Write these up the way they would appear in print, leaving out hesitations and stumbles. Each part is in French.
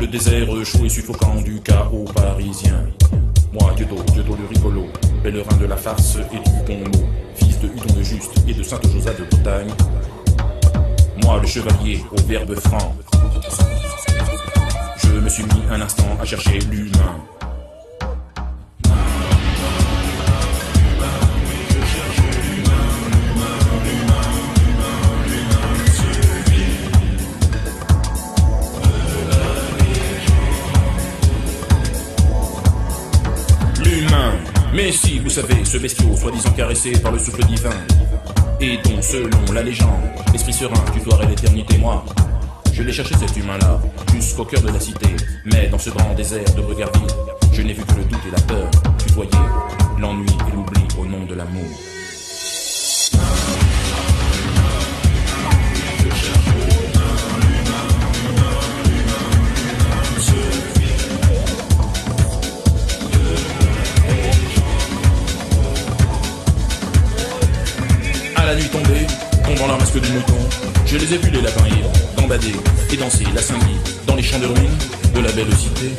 le désert chaud et suffocant du chaos parisien. Moi, Dieudo le rigolo, pèlerin de la farce et du bon mot, fils de Hudon le Juste et de Sainte-Josa de Bretagne. Moi, le chevalier au verbe franc, je me suis mis un instant à chercher l'humain. Mais si, vous savez, ce bestiau, soi-disant caressé par le souffle divin, et dont, selon la légende, l'esprit serein tutoierait l'éternité, moi, je l'ai cherché cet humain-là, jusqu'au cœur de la cité. Mais dans ce grand désert de regards vides, je n'ai vu que le doute et la peur tutoyer l'ennui et l'oubli au nom de l'amour. La nuit tombée, tombant la masque du mouton, je les ai vus les lapins ivres, gambader et danser la Saint-Guy dans les champs de ruines de la belle cité.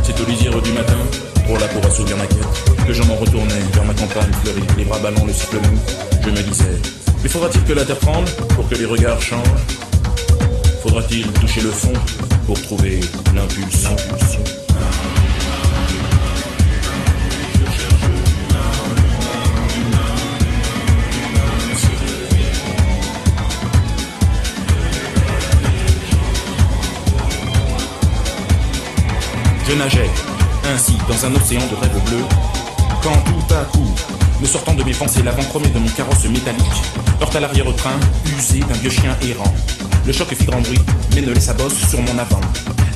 C'est aux lisières du matin, pour assouvir ma quête, que je m'en retournais vers ma campagne fleurie, les bras ballants, le cycle mou. Je me disais, mais faudra-t-il que la terre tremble pour que les regards changent? Faudra-t-il toucher le fond pour trouver l'impulsion? Je nageais ainsi dans un océan de rêves bleus, quand tout à coup, me sortant de mes pensées, l'avant-premier de mon carrosse métallique heurta l'arrière-train usé d'un vieux chien errant. Le choc fit grand bruit, mais ne laissa bosse sur mon avant.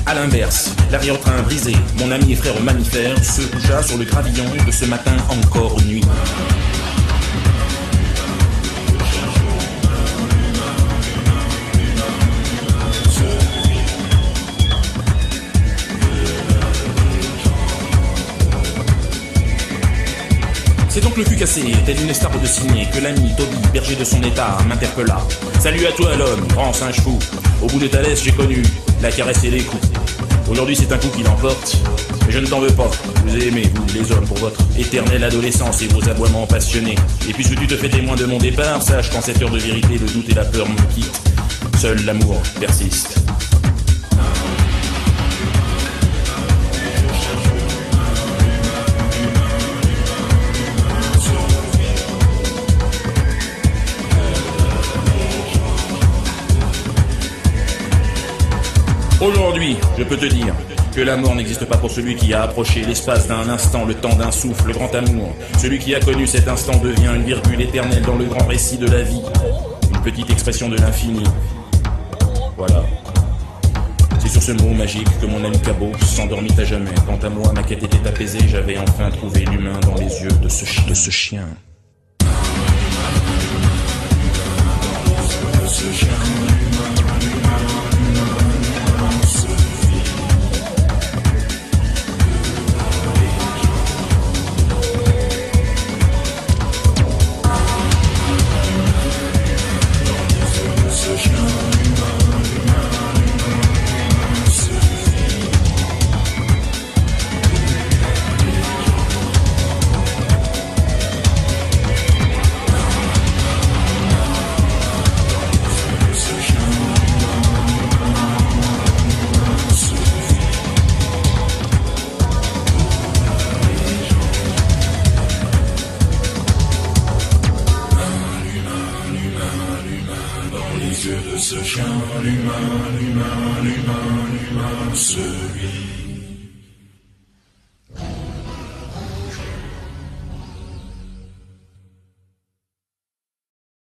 À l'inverse, l'arrière-train brisé, mon ami et frère mammifère se coucha sur le gravillon de ce matin encore nuit. C'est donc le cul cassé, tel une estarpe de cygne, que l'ami Toby, berger de son état, m'interpella. Salut à toi l'homme, grand singe fou. Au bout de ta laisse, j'ai connu la caresse et les coups. Aujourd'hui c'est un coup qui l'emporte, mais je ne t'en veux pas. Vous aimez, vous les hommes, pour votre éternelle adolescence et vos aboiements passionnés. Et puisque tu te fais témoin de mon départ, sache qu'en cette heure de vérité, le doute et la peur me quittent. Seul l'amour persiste. Aujourd'hui, je peux te dire que la mort n'existe pas pour celui qui a approché l'espace d'un instant, le temps d'un souffle, le grand amour. Celui qui a connu cet instant devient une virgule éternelle dans le grand récit de la vie. Une petite expression de l'infini. Voilà. C'est sur ce mot magique que mon ami Cabot s'endormit à jamais. Quant à moi, ma quête était apaisée, j'avais enfin trouvé l'humain dans les yeux de ce chien. Ce chien, l'humain, se